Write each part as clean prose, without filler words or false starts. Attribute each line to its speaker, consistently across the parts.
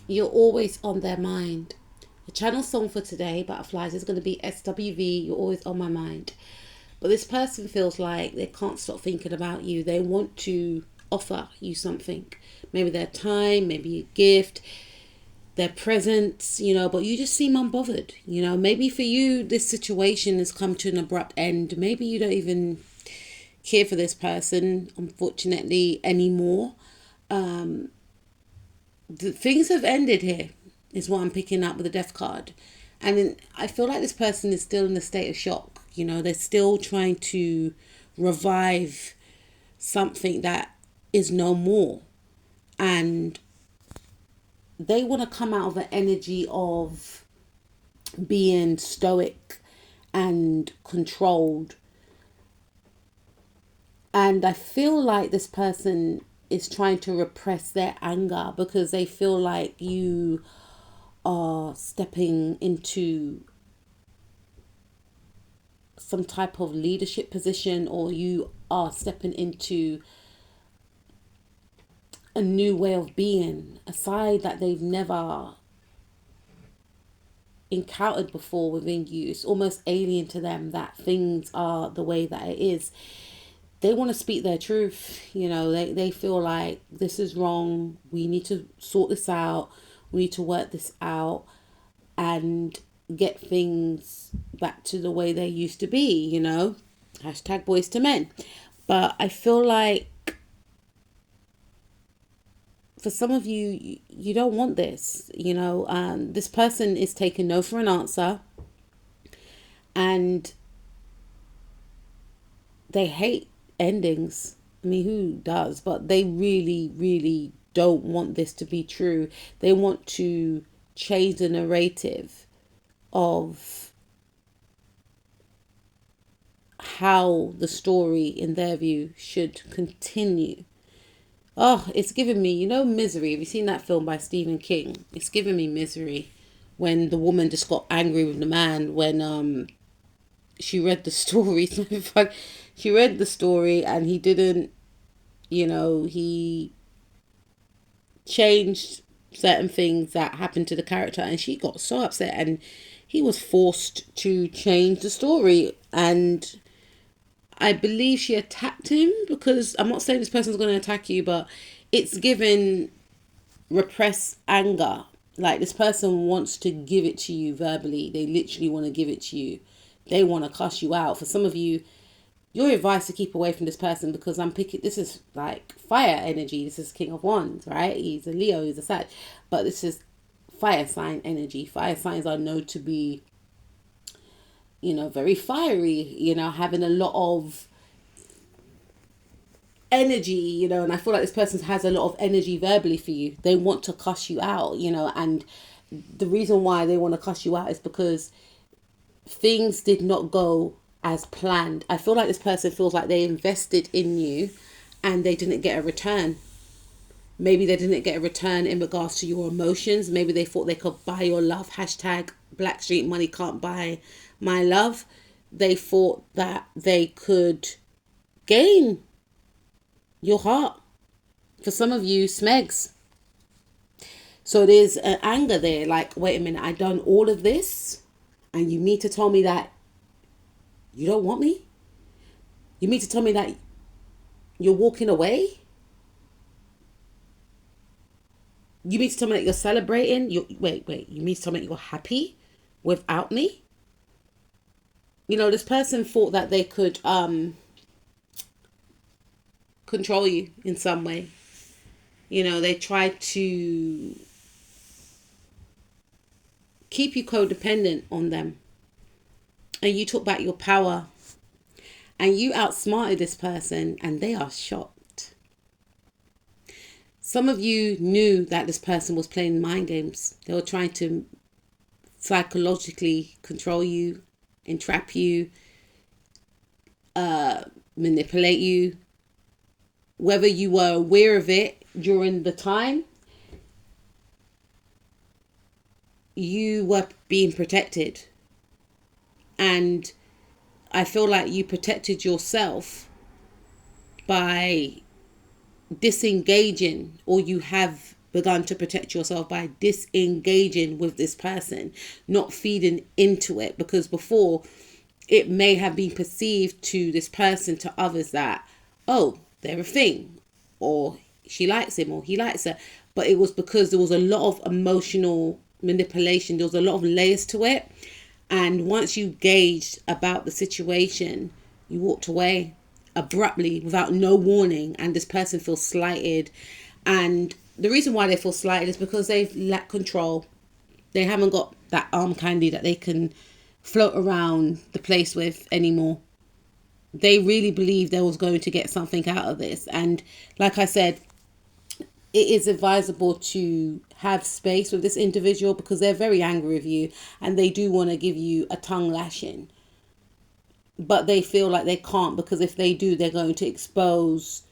Speaker 1: You're always on their mind. The channel song for today, Butterflies, is going to be SWV, You're Always on My Mind. But this person feels like they can't stop thinking about you. They want to offer you something. Maybe their time, maybe a gift, their presence, but you just seem unbothered. Maybe for you, this situation has come to an abrupt end. Maybe you don't even care for this person, unfortunately, anymore. Things have ended here, is what I'm picking up with the death card. And then I feel like this person is still in a state of shock. They're still trying to revive something that is no more. And they want to come out of the energy of being stoic and controlled. And I feel like this person is trying to repress their anger because they feel like you are stepping into some type of leadership position, or you are stepping into a new way of being, a side that they've never encountered before within you. It's almost alien to them that things are the way that it is. They want to speak their truth. They feel like this is wrong. We need to sort this out. We need to work this out and get things back to the way they used to be. Hashtag boys to men. But I feel like for some of you, you don't want this. This person is taking no for an answer, and they hate endings. I mean, who does? But they really, really don't want this to be true. They want to change the narrative of how the story, in their view, should continue. Oh, it's giving me, Misery. Have you seen that film by Stephen King? It's giving me Misery, when the woman just got angry with the man when she read the story. She read the story and he didn't, he changed certain things that happened to the character, and she got so upset, and he was forced to change the story. And I believe she attacked him, because I'm not saying this person's going to attack you, but it's given repressed anger. Like, this person wants to give it to you verbally. They literally want to give it to you. They want to cuss you out. For some of you, your advice to keep away from this person, because I'm picking, this is like fire energy. This is King of Wands, right? He's a Leo, he's a Sag, but this is fire sign energy. Fire signs are known to be, very fiery, having a lot of energy, and I feel like this person has a lot of energy verbally for you. They want to cuss you out, and the reason why they want to cuss you out is because things did not go as planned. I feel like this person feels like they invested in you and they didn't get a return. Maybe they didn't get a return in regards to your emotions. Maybe they thought they could buy your love. Hashtag Blackstreet money can't buy my love. They thought that they could gain your heart. For some of you, Smegs. So there's an anger there. Like, wait a minute, I done all of this and you mean to tell me that you don't want me? You mean to tell me that you're walking away? You mean to tell me that you're celebrating? Wait. You mean to tell me that you're happy without me? This person thought that they could control you in some way. They tried to keep you codependent on them. And you took back your power. And you outsmarted this person, and they are shocked. Some of you knew that this person was playing mind games. They were trying to psychologically control you, entrap you, manipulate you. Whether you were aware of it during the time, you were being protected. And I feel like you protected yourself by disengaging, or you have begun to protect yourself by disengaging with this person, not feeding into it. Because before, it may have been perceived to this person, to others, that, oh, they're a thing, or she likes him or he likes her. But it was because there was a lot of emotional manipulation. There was a lot of layers to it. And once you gauged about the situation, you walked away abruptly without no warning, and this person feels slighted. And the reason why they feel slighted is because they've lacked control. They haven't got that arm candy that they can float around the place with anymore. They really believed they was going to get something out of this. And like I said, it is advisable to have space with this individual, because they're very angry with you and they do want to give you a tongue lashing. But they feel like they can't, because if they do, they're going to expose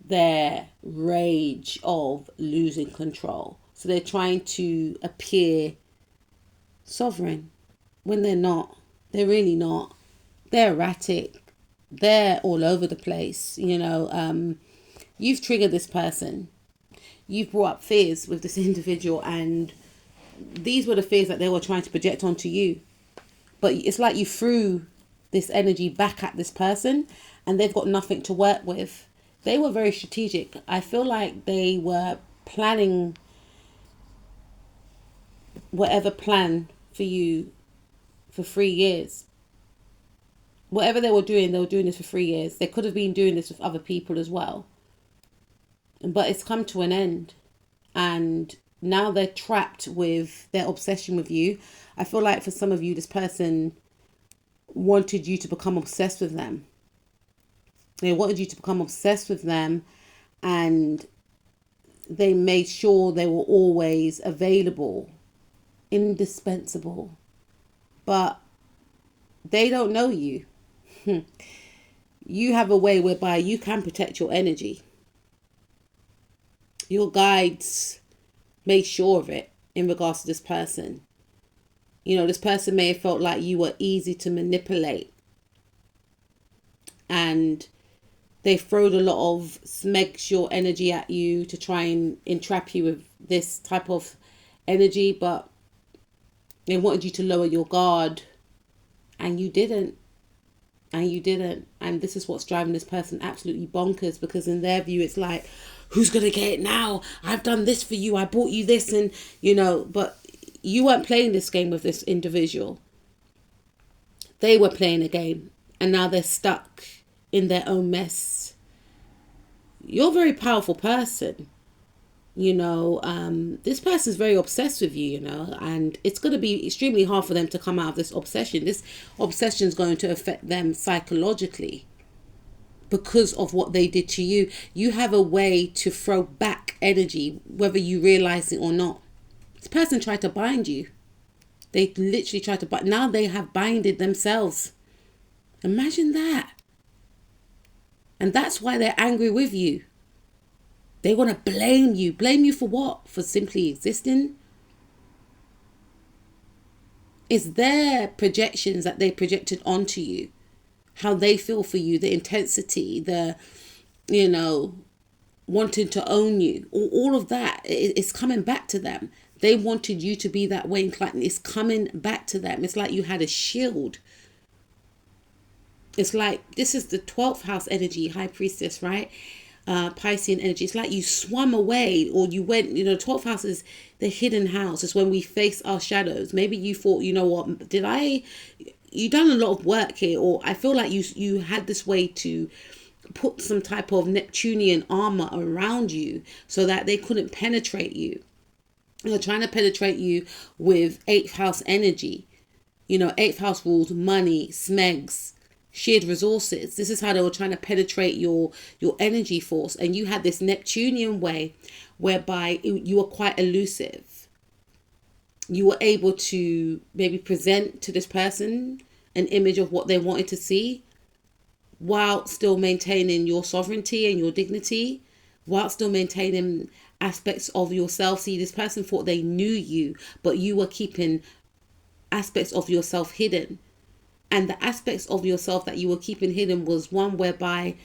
Speaker 1: their rage of losing control. So they're trying to appear sovereign when they're not. They're really not. They're erratic. They're all over the place. You've triggered this person. You've brought up fears with this individual, and these were the fears that they were trying to project onto you. But it's like you threw this energy back at this person, and they've got nothing to work with. They were very strategic. I feel like they were planning whatever plan for you for 3 years. Whatever they were doing this for 3 years. They could have been doing this with other people as well. But it's come to an end. And now they're trapped with their obsession with you. I feel like for some of you, this person wanted you to become obsessed with them. They wanted you to become obsessed with them, and they made sure they were always available, indispensable. But they don't know you. You have a way whereby you can protect your energy. Your guides made sure of it in regards to this person. This person may have felt like you were easy to manipulate. And they throwed a lot of smegshore energy at you to try and entrap you with this type of energy. But they wanted you to lower your guard. And you didn't. And this is what's driving this person absolutely bonkers, because in their view, it's like, who's going to get it now? I've done this for you. I bought you this. And, but you weren't playing this game with this individual. They were playing a game, and now they're stuck in their own mess. You're a very powerful person. This person's very obsessed with you, and it's going to be extremely hard for them to come out of this obsession. This obsession is going to affect them psychologically because of what they did to you. You have a way to throw back energy, whether you realize it or not. This person tried to bind you. They literally tried to bind. Now they have binded themselves. Imagine that. And that's why they're angry with you. They want to blame you. Blame you for what? For simply existing? It's their projections that they projected onto you. How they feel for you. The intensity. The, wanting to own you. All of that. It's coming back to them. They wanted you to be that way inclined. It's coming back to them. It's like you had a shield. It's like, this is the 12th house energy, High Priestess, right? Piscean energy. It's like you swam away, or you went, 12th house is the hidden house. It's when we face our shadows. Maybe you thought, you done a lot of work here, or I feel like you had this way to put some type of Neptunian armor around you so that they couldn't penetrate you. They're trying to penetrate you with 8th house energy. 8th house rules money, smegs, shared resources. This is how they were trying to penetrate your energy force. And you had this Neptunian way whereby you were quite elusive. You were able to maybe present to this person an image of what they wanted to see, while still maintaining your sovereignty and your dignity, while still maintaining aspects of yourself. See, this person thought they knew you, but you were keeping aspects of yourself hidden. And the aspects of yourself that you were keeping hidden was one whereby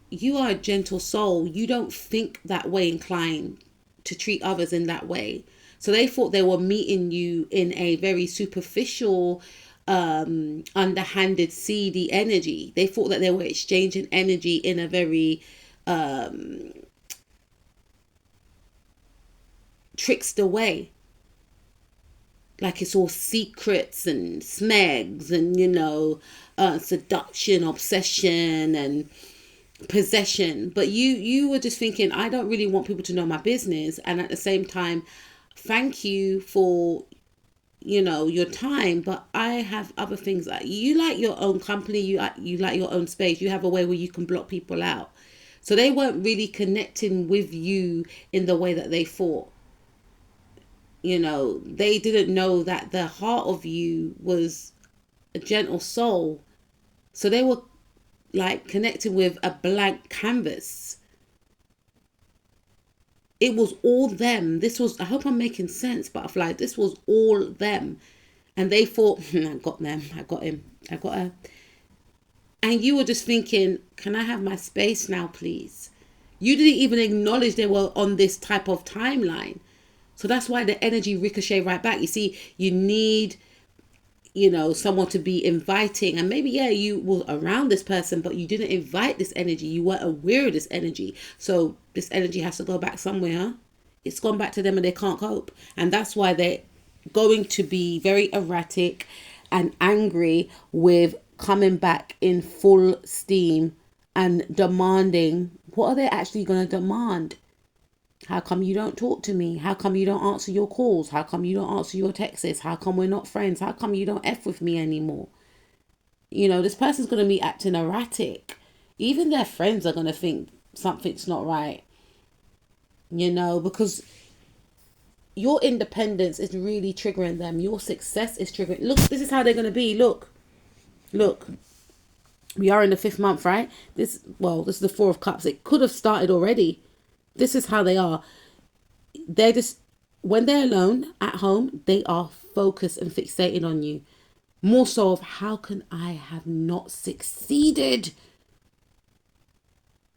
Speaker 1: you are a gentle soul. You don't think that way inclined. to treat others in that way. So they thought they were meeting you in a very superficial, underhanded, seedy energy. They thought that they were exchanging energy in a very trickster way. Like it's all secrets and smegs and, seduction, obsession and possession. But you were just thinking, I don't really want people to know my business. And at the same time, thank you for, your time. But I have other things. You like your own company. You like your own space. You have a way where you can block people out. So they weren't really connecting with you in the way that they thought. They didn't know that the heart of you was a gentle soul. So they were like connecting with a blank canvas. It was all them. I hope I'm making sense, butterfly. This was all them. And they thought, I got them. I got him. I got her. And you were just thinking, can I have my space now, please? You didn't even acknowledge they were on this type of timeline. So that's why the energy ricochet right back. You see, you need, someone to be inviting. And maybe, you were around this person, but you didn't invite this energy. You weren't aware of this energy. So this energy has to go back somewhere. It's gone back to them and they can't cope. And that's why they're going to be very erratic and angry with coming back in full steam and demanding. What are they actually going to demand? How come you don't talk to me? How come you don't answer your calls? How come you don't answer your texts? How come we're not friends? How come you don't F with me anymore? This person's going to be acting erratic. Even their friends are going to think something's not right. Because your independence is really triggering them. Your success is triggering. Look, this is how they're going to be. Look. We are in the 5th month, right? This is the 4 of Cups. It could have started already. This is how they are. They're just, when they're alone at home, they are focused and fixated on you. More so of, how can I have not succeeded?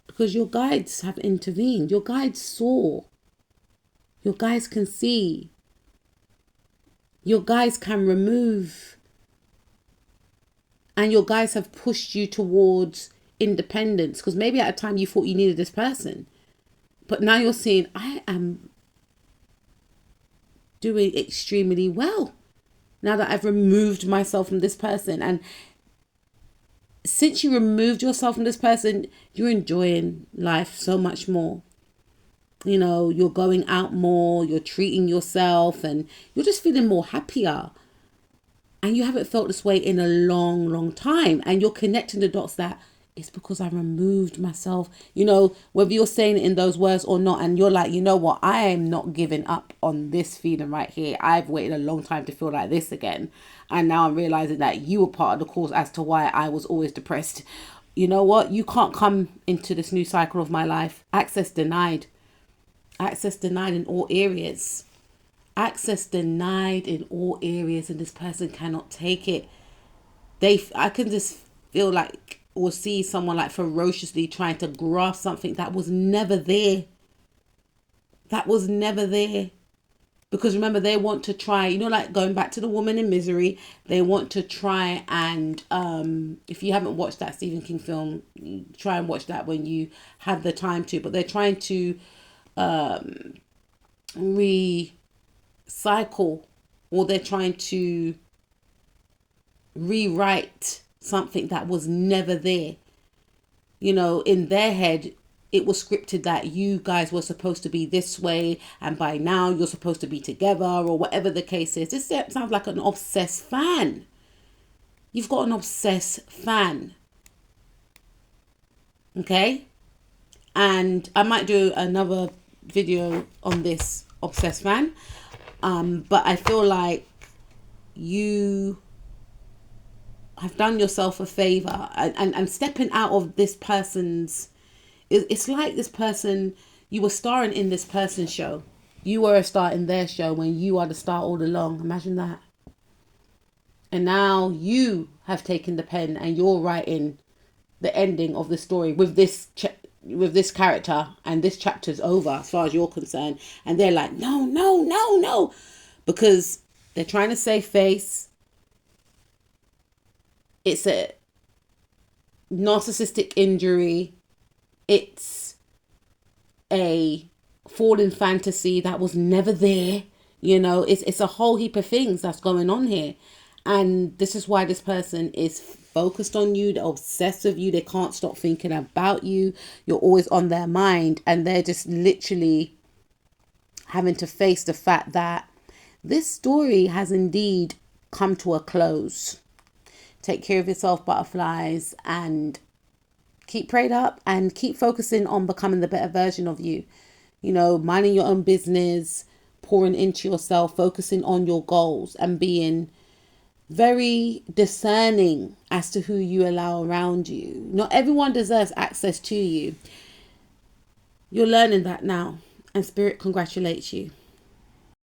Speaker 1: Because your guides have intervened. Your guides saw. Your guides can see. Your guides can remove. And your guides have pushed you towards independence. Because maybe at a time you thought you needed this person. But now you're seeing, I am doing extremely well now that I've removed myself from this person. And since you removed yourself from this person, you're enjoying life so much more. You're going out more, you're treating yourself, and you're just feeling more happier. And you haven't felt this way in a long, long time. And you're connecting the dots that it's because I removed myself, whether you're saying it in those words or not. And you're like, you know what? I am not giving up on this feeling right here. I've waited a long time to feel like this again. And now I'm realizing that you were part of the cause as to why I was always depressed. You know what? You can't come into this new cycle of my life. Access denied. Access denied in all areas. Access denied in all areas. And this person cannot take it. I can just feel like, or see someone like ferociously trying to grasp something that was never there. That was never there. Because remember, they want to try, like going back to the woman in Misery, they want to try and, if you haven't watched that Stephen King film, try and watch that when you have the time to. But they're trying to recycle, or they're trying to rewrite something that was never there. In their head, it was scripted that you guys were supposed to be this way, and by now you're supposed to be together, or whatever the case is. This sounds like an obsessed fan. You've got an obsessed fan. Okay? And I might do another video on this obsessed fan. But I feel like you have done yourself a favor and stepping out of this person's, it's like this person, you were starring in this person's show. You were a star in their show when you are the star all along. Imagine that. And now you have taken the pen and you're writing the ending of the story with this with this character, and this chapter's over as far as you're concerned, and they're like, no, no, no, no, because they're trying to save face. It's a narcissistic injury. It's a fallen fantasy that was never there. You know, it's a whole heap of things that's going on here. And this is why this person is focused on you. They're obsessed with you. They can't stop thinking about you. You're always on their mind. And they're just literally having to face the fact that this story has indeed come to a close. Take care of yourself, butterflies, and keep prayed up and keep focusing on becoming the better version of you. You know, minding your own business, pouring into yourself, focusing on your goals, and being very discerning as to who you allow around you. Not everyone deserves access to you. You're learning that now, and Spirit congratulates you.